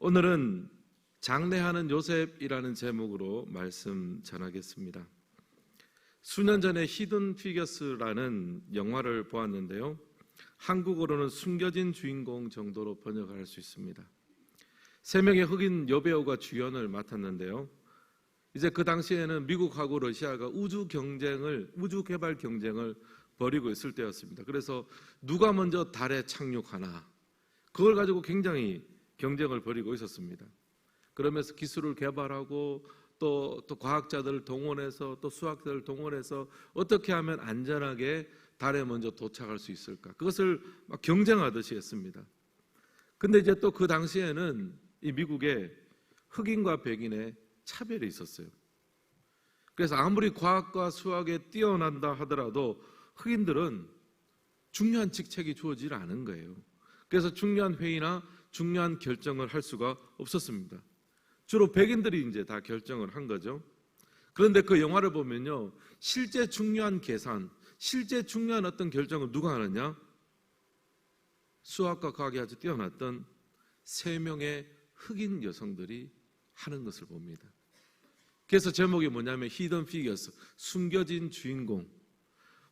오늘은 장래하는 요셉이라는 제목으로 말씀 전하겠습니다. 수년 전에 히든 피겨스라는 영화를 보았는데요, 한국어로는 숨겨진 주인공 정도로 번역할 수 있습니다. 3명의 흑인 여배우가 주연을 맡았는데요, 이제 그 당시에는 미국하고 러시아가 우주 개발 경쟁을 벌이고 있을 때였습니다. 그래서 누가 먼저 달에 착륙하나, 그걸 가지고 굉장히 경쟁을 벌이고 있었습니다. 그러면서 기술을 개발하고 또 과학자들을 동원해서 또 수학자들을 동원해서 어떻게 하면 안전하게 달에 먼저 도착할 수 있을까, 그것을 막 경쟁하듯이 했습니다. 근데 이제 또 그 당시에는 이 미국에 흑인과 백인의 차별이 있었어요. 그래서 아무리 과학과 수학에 뛰어난다 하더라도 흑인들은 중요한 직책이 주어지지 않은 거예요. 그래서 중요한 회의나 중요한 결정을 할 수가 없었습니다. 주로 백인들이 이제 다 결정을 한 거죠. 그런데 그 영화를 보면요, 실제 중요한 계산, 실제 중요한 어떤 결정을 누가 하느냐? 수학과 과학에 아주 뛰어났던 3명의 흑인 여성들이 하는 것을 봅니다. 그래서 제목이 뭐냐면 히든 피겨스, 숨겨진 주인공.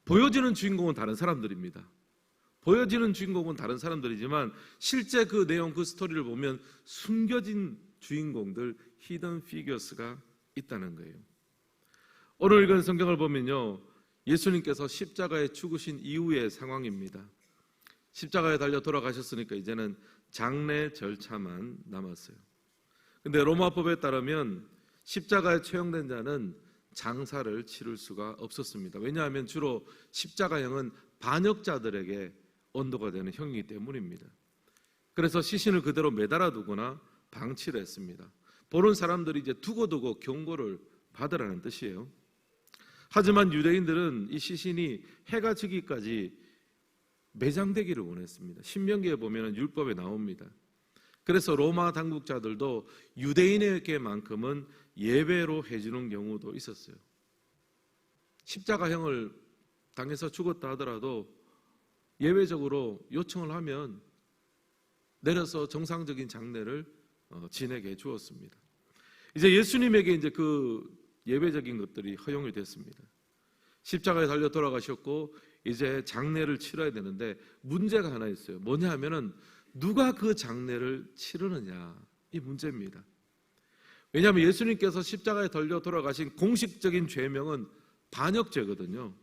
보여지는 주인공은 다른 사람들입니다. 보여지는 주인공은 다른 사람들이지만 실제 그 내용, 그 스토리를 보면 숨겨진 주인공들, 히든 피겨스가 있다는 거예요. 오늘 읽은 성경을 보면요, 예수님께서 십자가에 죽으신 이후의 상황입니다. 십자가에 달려 돌아가셨으니까 이제는 장례 절차만 남았어요. 근데 로마법에 따르면 십자가에 처형된 자는 장사를 치를 수가 없었습니다. 왜냐하면 주로 십자가형은 반역자들에게 언도가 되는 형이기 때문입니다. 그래서 시신을 그대로 매달아 두거나 방치를 했습니다. 보는 사람들이 이제 두고두고 경고를 받으라는 뜻이에요. 하지만 유대인들은 이 시신이 해가 지기까지 매장되기를 원했습니다. 신명기에 보면 율법에 나옵니다. 그래서 로마 당국자들도 유대인에게만큼은 예배로 해주는 경우도 있었어요. 십자가형을 당해서 죽었다 하더라도 예외적으로 요청을 하면 내려서 정상적인 장례를 지내게 해 주었습니다. 이제 예수님에게 이제 그 예외적인 것들이 허용이 됐습니다. 십자가에 달려 돌아가셨고 이제 장례를 치러야 되는데 문제가 하나 있어요. 뭐냐 하면은 누가 그 장례를 치르느냐, 이 문제입니다. 왜냐하면 예수님께서 십자가에 달려 돌아가신 공식적인 죄명은 반역죄거든요.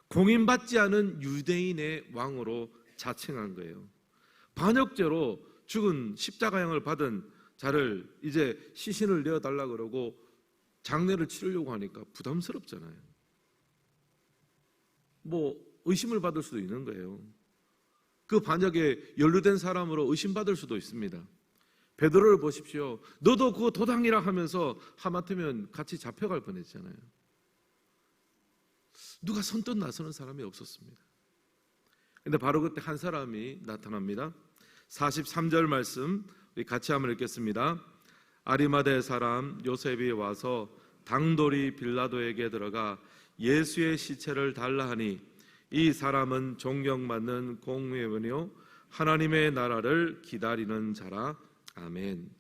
공인받지 않은 유대인의 왕으로 자칭한 거예요. 반역죄로 죽은 십자가형을 받은 자를 이제 시신을 내어달라 그러고 장례를 치르려고 하니까 부담스럽잖아요. 뭐 의심을 받을 수도 있는 거예요. 그 반역에 연루된 사람으로 의심받을 수도 있습니다. 베드로를 보십시오. 너도 그거 도당이라 하면서 하마터면 같이 잡혀갈 뻔했잖아요. 누가 선뜻 나서는 사람이 없었습니다. 그런데 바로 그때 한 사람이 나타납니다. 43절 말씀 우리 같이 한번 읽겠습니다. 아리마대 사람 요셉이 와서 당돌이 빌라도에게 들어가 예수의 시체를 달라 하니 이 사람은 존경받는 공회원이요 하나님의 나라를 기다리는 자라. 아멘.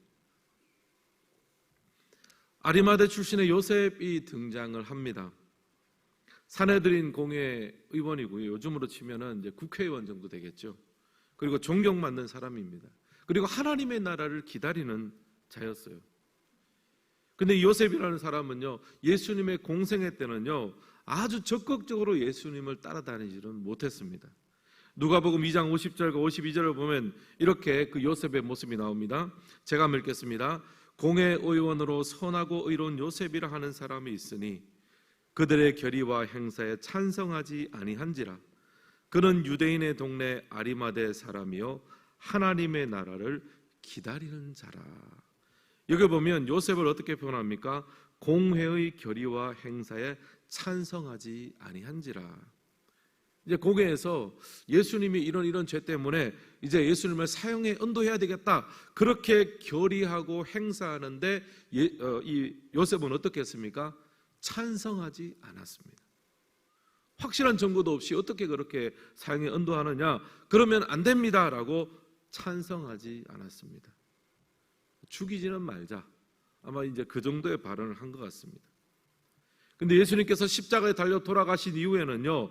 아리마대 출신의 요셉이 등장을 합니다. 사내들인 공회 의원이고요. 요즘으로 치면은 이제 국회의원 정도 되겠죠. 그리고 존경받는 사람입니다. 그리고 하나님의 나라를 기다리는 자였어요. 근데 요셉이라는 사람은요, 예수님의 공생애 때는요, 아주 적극적으로 예수님을 따라다니지는 못했습니다. 누가복음 2장 50절과 52절을 보면 이렇게 그 요셉의 모습이 나옵니다. 제가 한번 읽겠습니다. 공회 의원으로 선하고 의로운 요셉이라 하는 사람이 있으니 그들의 결의와 행사에 찬성하지 아니한지라. 그는 유대인의 동네 아리마대 사람이요 하나님의 나라를 기다리는 자라. 여기 보면 요셉을 어떻게 표현합니까? 공회의 결의와 행사에 찬성하지 아니한지라. 이제 공회에서 예수님이 이런 죄 때문에 이제 예수님을 사형에 언도해야 되겠다, 그렇게 결의하고 행사하는데 이 요셉은 어떻게 했습니까? 찬성하지 않았습니다. 확실한 증거도 없이 어떻게 그렇게 사형에 언도하느냐, 그러면 안 됩니다라고 찬성하지 않았습니다. 죽이지는 말자. 아마 이제 그 정도의 발언을 한 것 같습니다. 근데 예수님께서 십자가에 달려 돌아가신 이후에는요,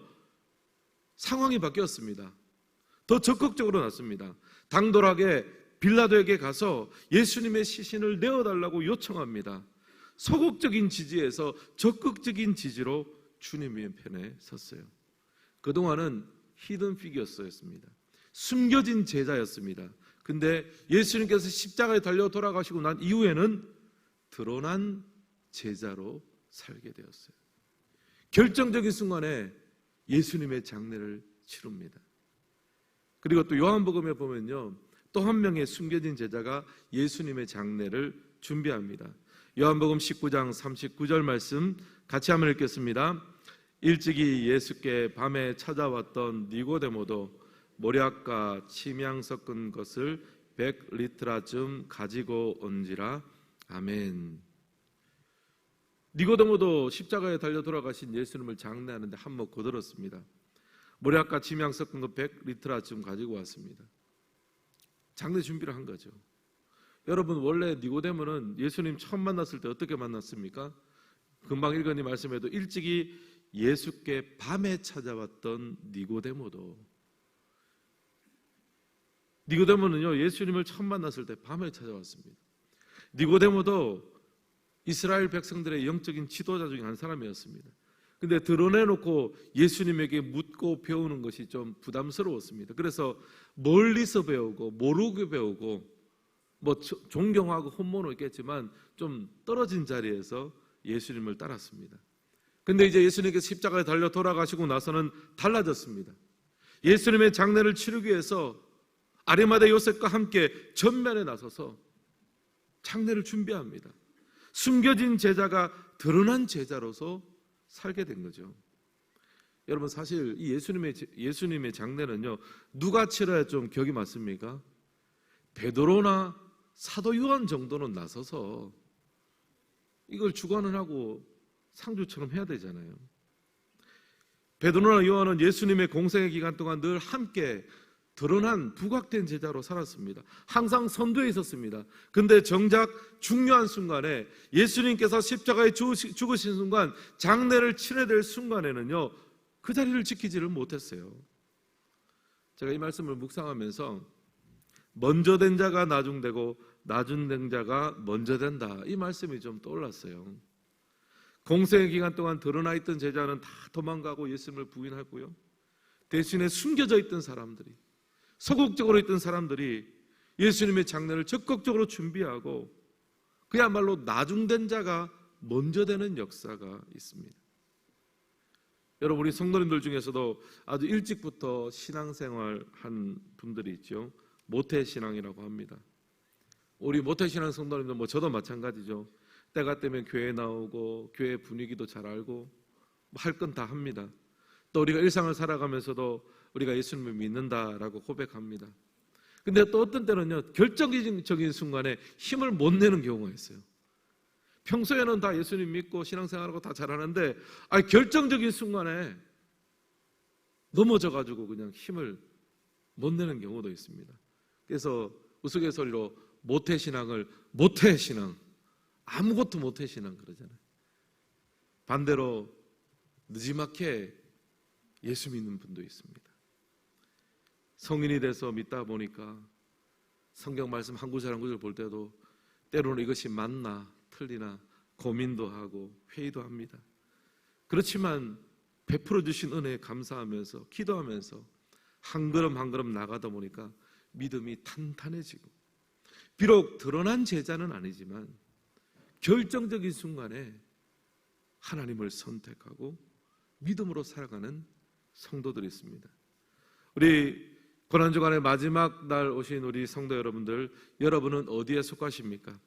상황이 바뀌었습니다. 더 적극적으로 나섭니다. 당돌하게 빌라도에게 가서 예수님의 시신을 내어달라고 요청합니다. 소극적인 지지에서 적극적인 지지로 주님의 편에 섰어요. 그동안은 히든 피겨스였습니다. 숨겨진 제자였습니다. 근데 예수님께서 십자가에 달려 돌아가시고 난 이후에는 드러난 제자로 살게 되었어요. 결정적인 순간에 예수님의 장례를 치릅니다. 그리고 또 요한복음에 보면요, 또 한 명의 숨겨진 제자가 예수님의 장례를 준비합니다. 요한복음 19장 39절 말씀 같이 한번 읽겠습니다. 일찍이 예수께 밤에 찾아왔던 니고데모도 모략과 침향 섞은 것을 100리트라쯤 가지고 온지라. 아멘. 니고데모도 십자가에 달려 돌아가신 예수님을 장례하는데 한몫 거들었습니다. 모략과 침향 섞은 것 100리트라쯤 가지고 왔습니다. 장례 준비를 한 거죠. 여러분, 원래 니고데모는 예수님 처음 만났을 때 어떻게 만났습니까? 금방 읽은 이 말씀에도 일찍이 예수께 밤에 찾아왔던 니고데모는요, 예수님을 처음 만났을 때 밤에 찾아왔습니다. 니고데모도 이스라엘 백성들의 영적인 지도자 중에 한 사람이었습니다. 근데 드러내놓고 예수님에게 묻고 배우는 것이 좀 부담스러웠습니다. 그래서 멀리서 배우고 모르게 배우고 뭐 존경하고 흠모는 있겠지만 좀 떨어진 자리에서 예수님을 따랐습니다. 근데 이제 예수님께서 십자가에 달려 돌아가시고 나서는 달라졌습니다. 예수님의 장례를 치르기 위해서 아리마대 요셉과 함께 전면에 나서서 장례를 준비합니다. 숨겨진 제자가 드러난 제자로서 살게 된 거죠. 여러분, 사실 이 예수님의 장례는요, 누가 치러야 좀 격이 맞습니까? 베드로나 사도 요한 정도는 나서서 이걸 주관을 하고 상주처럼 해야 되잖아요. 베드로나 요한은 예수님의 공생의 기간 동안 늘 함께 드러난 부각된 제자로 살았습니다. 항상 선두에 있었습니다. 근데 정작 중요한 순간에 예수님께서 십자가에 죽으신 순간, 장례를 치러야 될 순간에는요, 그 자리를 지키지를 못했어요. 제가 이 말씀을 묵상하면서 먼저 된 자가 나중되고 나중된 자가 먼저 된다, 이 말씀이 좀 떠올랐어요. 공생의 기간 동안 드러나 있던 제자는 다 도망가고 예수님을 부인하고요, 대신에 숨겨져 있던 사람들이, 소극적으로 있던 사람들이 예수님의 장례를 적극적으로 준비하고 그야말로 나중된 자가 먼저 되는 역사가 있습니다. 여러분, 우리 성도님들 중에서도 아주 일찍부터 신앙생활 한 분들이 있죠. 모태신앙이라고 합니다. 우리 모태신앙 성도님들, 뭐 저도 마찬가지죠. 때가 되면 교회 나오고 교회 분위기도 잘 알고 할 건 다 합니다. 또 우리가 일상을 살아가면서도 우리가 예수님을 믿는다라고 고백합니다. 근데 또 어떤 때는요, 결정적인 순간에 힘을 못 내는 경우가 있어요. 평소에는 다 예수님 믿고 신앙생활하고 다 잘하는데 결정적인 순간에 넘어져가지고 그냥 힘을 못 내는 경우도 있습니다. 그래서 우스갯소리로 모태신앙을 모태신앙, 아무것도 모태신앙 그러잖아요. 반대로 느지막해 예수 믿는 분도 있습니다. 성인이 돼서 믿다 보니까 성경 말씀 한 구절 한 구절 볼 때도 때로는 이것이 맞나 틀리나 고민도 하고 회의도 합니다. 그렇지만 베풀어 주신 은혜에 감사하면서 기도하면서 한 걸음 한 걸음 나가다 보니까 믿음이 탄탄해지고, 비록 드러난 제자는 아니지만 결정적인 순간에 하나님을 선택하고 믿음으로 살아가는 성도들이 있습니다. 우리 고난주간의 마지막 날 오신 우리 성도 여러분들, 여러분은 어디에 속하십니까?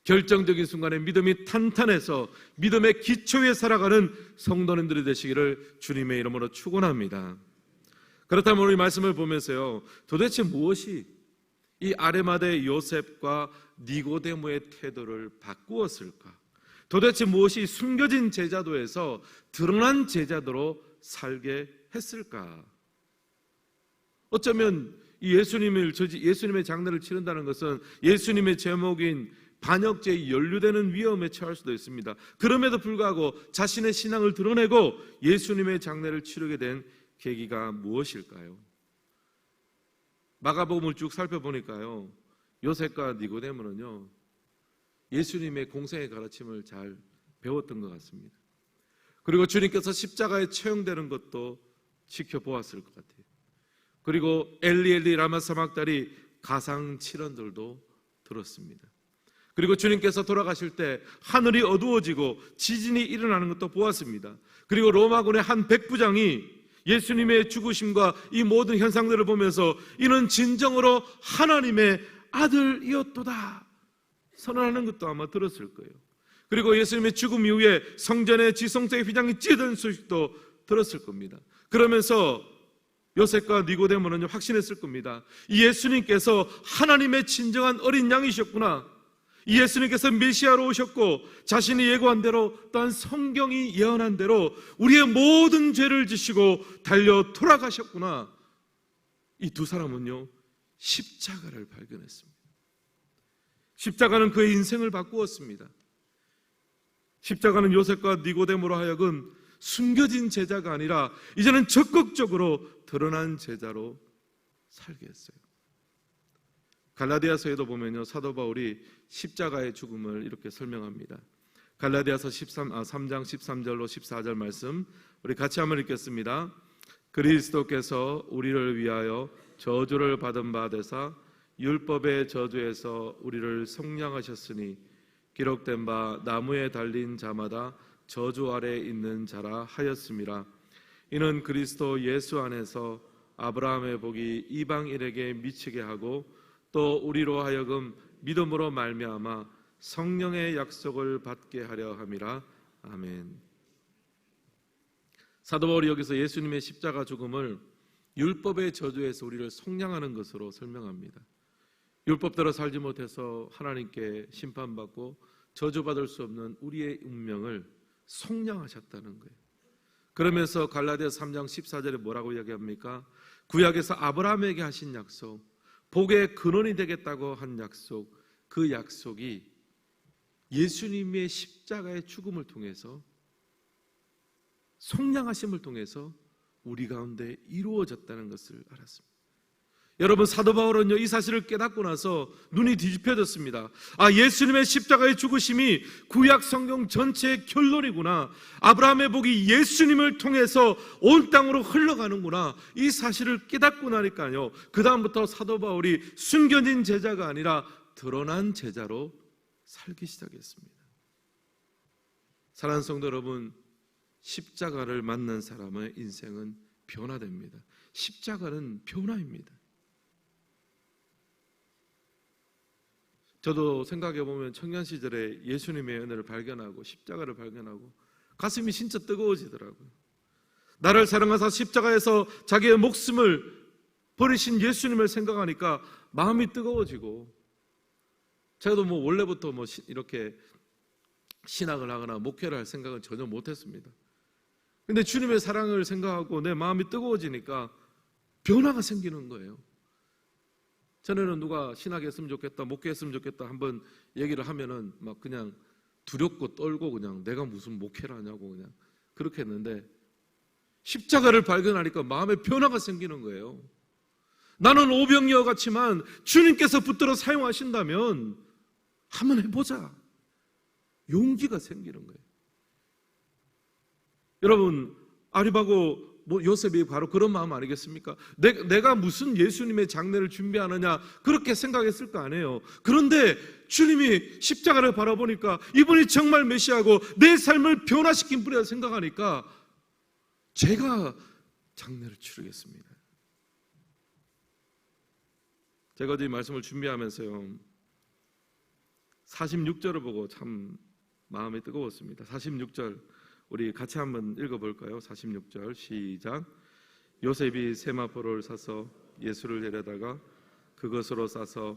결정적인 순간에 믿음이 탄탄해서 믿음의 기초에 살아가는 성도님들이 되시기를 주님의 이름으로 축원합니다. 그렇다면 우리 말씀을 보면서요, 도대체 무엇이 이 아리마대 요셉과 니고데모의 태도를 바꾸었을까? 도대체 무엇이 숨겨진 제자도에서 드러난 제자도로 살게 했을까? 어쩌면 이 예수님의 장례를 치른다는 것은 예수님의 제목인 반역죄에 연루되는 위험에 처할 수도 있습니다. 그럼에도 불구하고 자신의 신앙을 드러내고 예수님의 장례를 치르게 된 계기가 무엇일까요? 마가복음을 쭉 살펴보니까요, 요셉과 니고데모는요 예수님의 공생의 가르침을 잘 배웠던 것 같습니다. 그리고 주님께서 십자가에 처형되는 것도 지켜보았을 것 같아요. 그리고 엘리 엘리 라마 사막다리 가상 7원들도 들었습니다. 그리고 주님께서 돌아가실 때 하늘이 어두워지고 지진이 일어나는 것도 보았습니다. 그리고 로마군의 한 백부장이 예수님의 죽으심과 이 모든 현상들을 보면서 이는 진정으로 하나님의 아들이었도다 선언하는 것도 아마 들었을 거예요. 그리고 예수님의 죽음 이후에 성전의 지성소의 휘장이 찢어진 소식도 들었을 겁니다. 그러면서 요셉과 니고데모는 확신했을 겁니다. 이 예수님께서 하나님의 진정한 어린 양이셨구나. 이 예수님께서 메시아로 오셨고 자신이 예고한 대로 또한 성경이 예언한 대로 우리의 모든 죄를 지시고 달려 돌아가셨구나. 이 두 사람은요 십자가를 발견했습니다. 십자가는 그의 인생을 바꾸었습니다. 십자가는 요셉과 니고데모로 하여금 숨겨진 제자가 아니라 이제는 적극적으로 드러난 제자로 살게 했어요. 갈라디아서에도 보면요 사도 바울이 십자가의 죽음을 이렇게 설명합니다. 갈라디아서 3장 13절로 14절 말씀 우리 같이 한번 읽겠습니다. 그리스도께서 우리를 위하여 저주를 받은 바 되사 율법의 저주에서 우리를 속량하셨으니 기록된 바 나무에 달린 자마다 저주 아래 있는 자라 하였음이라. 이는 그리스도 예수 안에서 아브라함의 복이 이방인에게 미치게 하고 또 우리로 하여금 믿음으로 말미암아 성령의 약속을 받게 하려 함이라. 아멘. 사도 바울이 여기서 예수님의 십자가 죽음을 율법의 저주에서 우리를 속량하는 것으로 설명합니다. 율법대로 살지 못해서 하나님께 심판받고 저주받을 수 없는 우리의 운명을 속량하셨다는 거예요. 그러면서 갈라디아서 3장 14절에 뭐라고 이야기합니까? 구약에서 아브라함에게 하신 약속, 복의 근원이 되겠다고 한 약속, 그 약속이 예수님의 십자가의 죽음을 통해서 속량하심을 통해서 우리 가운데 이루어졌다는 것을 알았습니다. 여러분 사도 바울은요 이 사실을 깨닫고 나서 눈이 뒤집혀졌습니다. 예수님의 십자가의 죽으심이 구약 성경 전체의 결론이구나. 아브라함의 복이 예수님을 통해서 온 땅으로 흘러가는구나. 이 사실을 깨닫고 나니까요 그 다음부터 사도 바울이 숨겨진 제자가 아니라 드러난 제자로 살기 시작했습니다. 사랑하는 성도 여러분, 십자가를 만난 사람의 인생은 변화됩니다. 십자가는 변화입니다. 저도 생각해보면 청년 시절에 예수님의 은혜를 발견하고 십자가를 발견하고 가슴이 진짜 뜨거워지더라고요. 나를 사랑하사 십자가에서 자기의 목숨을 버리신 예수님을 생각하니까 마음이 뜨거워지고, 저도 원래부터 이렇게 신학을 하거나 목회를 할 생각은 전혀 못했습니다. 근데 주님의 사랑을 생각하고 내 마음이 뜨거워지니까 변화가 생기는 거예요. 전에는 누가 신학했으면 좋겠다, 목회했으면 좋겠다 한번 얘기를 하면은 막 그냥 두렵고 떨고 그냥 내가 무슨 목회를 하냐고 그냥 그렇게 했는데, 십자가를 발견하니까 마음에 변화가 생기는 거예요. 나는 오병이어 같지만 주님께서 붙들어 사용하신다면 한번 해보자. 용기가 생기는 거예요. 여러분, 아리바고 요셉이 바로 그런 마음 아니겠습니까? 내가 무슨 예수님의 장례를 준비하느냐 그렇게 생각했을 거 아니에요. 그런데 주님이 십자가를 바라보니까 이분이 정말 메시아고 내 삶을 변화시킨 분이라 생각하니까 제가 장례를 치르겠습니다. 제가 어제 말씀을 준비하면서요 46절을 보고 참 마음이 뜨거웠습니다. 46절 우리 같이 한번 읽어볼까요? 46절 시작. 요셉이 세마포를 사서 예수를 데려다가 그것으로 싸서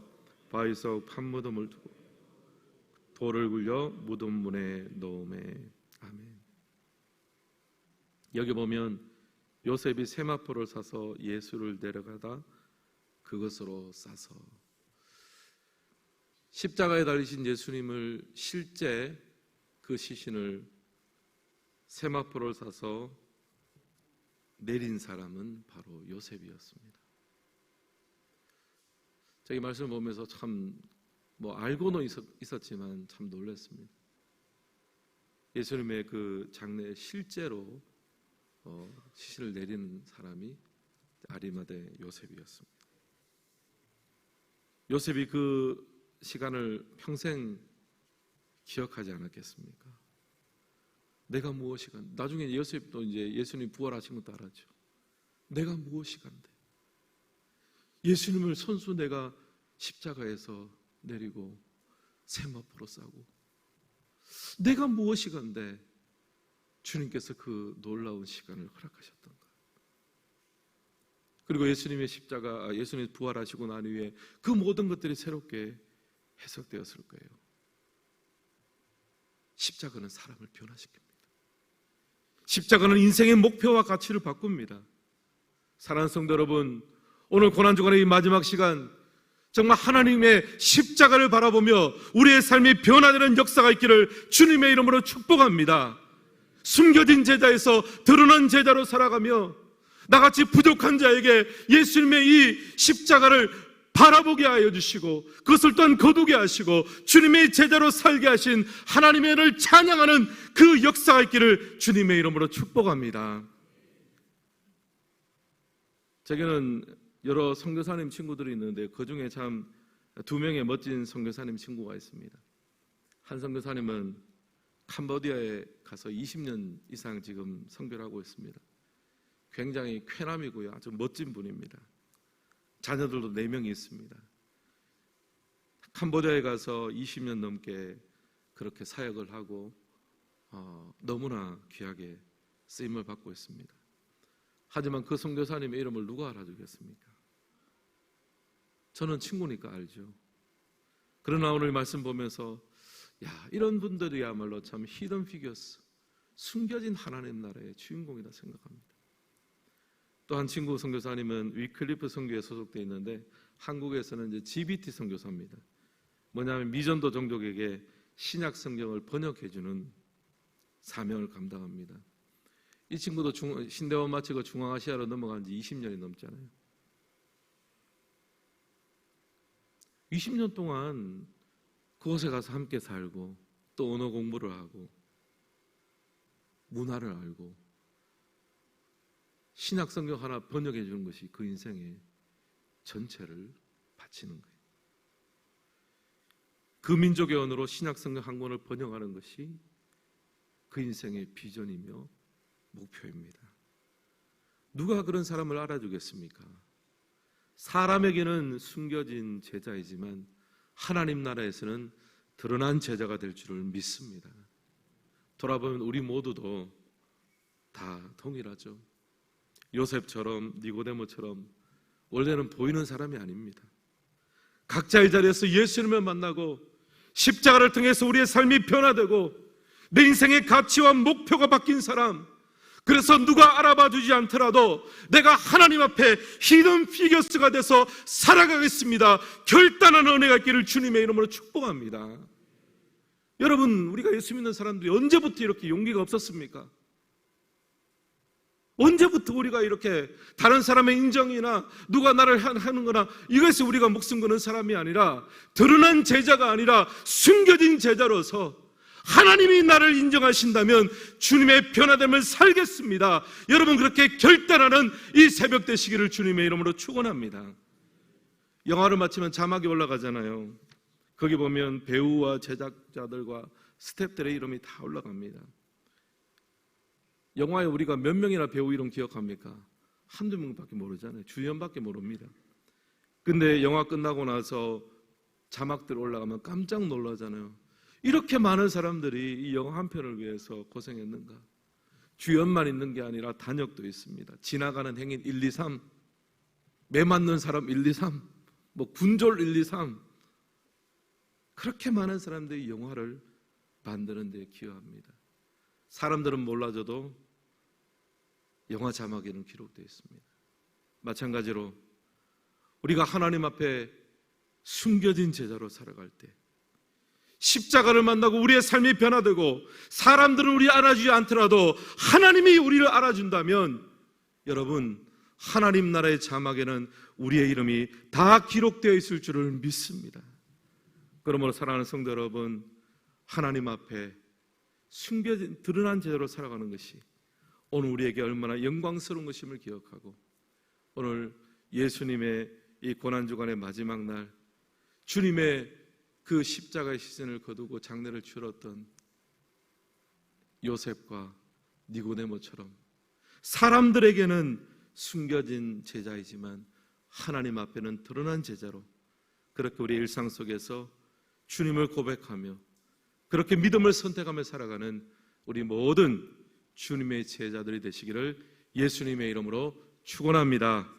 바위 속 판무덤을 두고 돌을 굴려 무덤 문에 넣으매. 아멘. 여기 보면 요셉이 세마포를 사서 예수를 데려가다 그것으로 싸서 십자가에 달리신 예수님을 실제 그 시신을 세마포를 사서 내린 사람은 바로 요셉이었습니다. 제가 이 말씀을 보면서 참 알고는 있었지만 참 놀랐습니다. 예수님의 그 장례에 실제로 시신을 내리는 사람이 아리마대 요셉이었습니다. 요셉이 그 시간을 평생 기억하지 않았겠습니까? 내가 무엇이가, 나중에 요셉도 이제 예수님 부활하신 것도 알았죠. 내가 무엇이간데, 예수님을 손수 내가 십자가에서 내리고 세마포로 싸고 내가 무엇이간데 주님께서 그 놀라운 시간을 허락하셨던가. 그리고 예수님의 예수님이 부활하시고 난 후에 그 모든 것들이 새롭게 해석되었을 거예요. 십자가는 사람을 변화시킵니다. 십자가는 인생의 목표와 가치를 바꿉니다. 사랑하는 성도 여러분, 오늘 고난주간의 이 마지막 시간, 정말 하나님의 십자가를 바라보며 우리의 삶이 변화되는 역사가 있기를 주님의 이름으로 축복합니다. 숨겨진 제자에서 드러난 제자로 살아가며 나같이 부족한 자에게 예수님의 이 십자가를 바라보게 하여 주시고 그것을 또한 거두게 하시고 주님의 제자로 살게 하신 하나님의 은혜를 찬양하는 그 역사가 있기를 주님의 이름으로 축복합니다. 제게는 여러 선교사님 친구들이 있는데 그 중에 참 2명의 멋진 선교사님 친구가 있습니다. 한 선교사님은 캄보디아에 가서 20년 이상 지금 선교를 하고 있습니다. 굉장히 쾌남이고요, 아주 멋진 분입니다. 자녀들도 4명이 있습니다. 캄보디아에 가서 20년 넘게 그렇게 사역을 하고 너무나 귀하게 쓰임을 받고 있습니다. 하지만 그 선교사님의 이름을 누가 알아주겠습니까? 저는 친구니까 알죠. 그러나 오늘 말씀 보면서 이런 분들이야말로 참 히든 피겨스, 숨겨진 하나님 나라의 주인공이다 생각합니다. 또 한 친구 선교사님은 위클리프 선교에 소속되어 있는데 한국에서는 이제 GBT 선교사입니다. 뭐냐면 미전도 종족에게 신약 성경을 번역해주는 사명을 감당합니다. 이 친구도 신대원 마치고 중앙아시아로 넘어간 지 20년이 넘잖아요. 20년 동안 그곳에 가서 함께 살고 또 언어 공부를 하고 문화를 알고 신약 성경 하나 번역해 주는 것이 그 인생의 전체를 바치는 거예요. 그 민족의 언어로 신약 성경 한 권을 번역하는 것이 그 인생의 비전이며 목표입니다. 누가 그런 사람을 알아주겠습니까? 사람에게는 숨겨진 제자이지만 하나님 나라에서는 드러난 제자가 될 줄을 믿습니다. 돌아보면 우리 모두도 다 동일하죠. 요셉처럼 니고데모처럼 원래는 보이는 사람이 아닙니다. 각자의 자리에서 예수님을 만나고 십자가를 통해서 우리의 삶이 변화되고 내 인생의 가치와 목표가 바뀐 사람, 그래서 누가 알아봐 주지 않더라도 내가 하나님 앞에 히든 피겨스가 돼서 살아가겠습니다. 결단하는 은혜가 있기를 주님의 이름으로 축복합니다. 여러분, 우리가 예수 믿는 사람들이 언제부터 이렇게 용기가 없었습니까? 언제부터 우리가 이렇게 다른 사람의 인정이나 누가 나를 하는 거나 이것이 우리가 목숨 거는 사람이 아니라 드러난 제자가 아니라 숨겨진 제자로서 하나님이 나를 인정하신다면 주님의 변화됨을 살겠습니다. 여러분, 그렇게 결단하는 이 새벽 되시기를 주님의 이름으로 축원합니다. 영화를 마치면 자막이 올라가잖아요. 거기 보면 배우와 제작자들과 스태프들의 이름이 다 올라갑니다. 영화에 우리가 몇 명이나 배우 이름 기억합니까? 한두 명밖에 모르잖아요. 주연밖에 모릅니다. 근데 영화 끝나고 나서 자막들 올라가면 깜짝 놀라잖아요. 이렇게 많은 사람들이 이 영화 한 편을 위해서 고생했는가? 주연만 있는 게 아니라 단역도 있습니다. 지나가는 행인 1, 2, 3, 매 맞는 사람 1, 2, 3, 군졸 1, 2, 3, 그렇게 많은 사람들이 영화를 만드는 데 기여합니다. 사람들은 몰라줘도 영화 자막에는 기록되어 있습니다. 마찬가지로 우리가 하나님 앞에 숨겨진 제자로 살아갈 때, 십자가를 만나고 우리의 삶이 변화되고 사람들은 우리 알아주지 않더라도 하나님이 우리를 알아준다면, 여러분, 하나님 나라의 자막에는 우리의 이름이 다 기록되어 있을 줄을 믿습니다. 그러므로 사랑하는 성도 여러분, 하나님 앞에 숨겨진 드러난 제자로 살아가는 것이 오늘 우리에게 얼마나 영광스러운 것임을 기억하고, 오늘 예수님의 이 고난주간의 마지막 날, 주님의 그 십자가의 시선을 거두고 장례를 치렀던 요셉과 니고데모처럼 사람들에게는 숨겨진 제자이지만 하나님 앞에는 드러난 제자로, 그렇게 우리 일상 속에서 주님을 고백하며 그렇게 믿음을 선택하며 살아가는 우리 모든 주님의 제자들이 되시기를 예수님의 이름으로 축원합니다.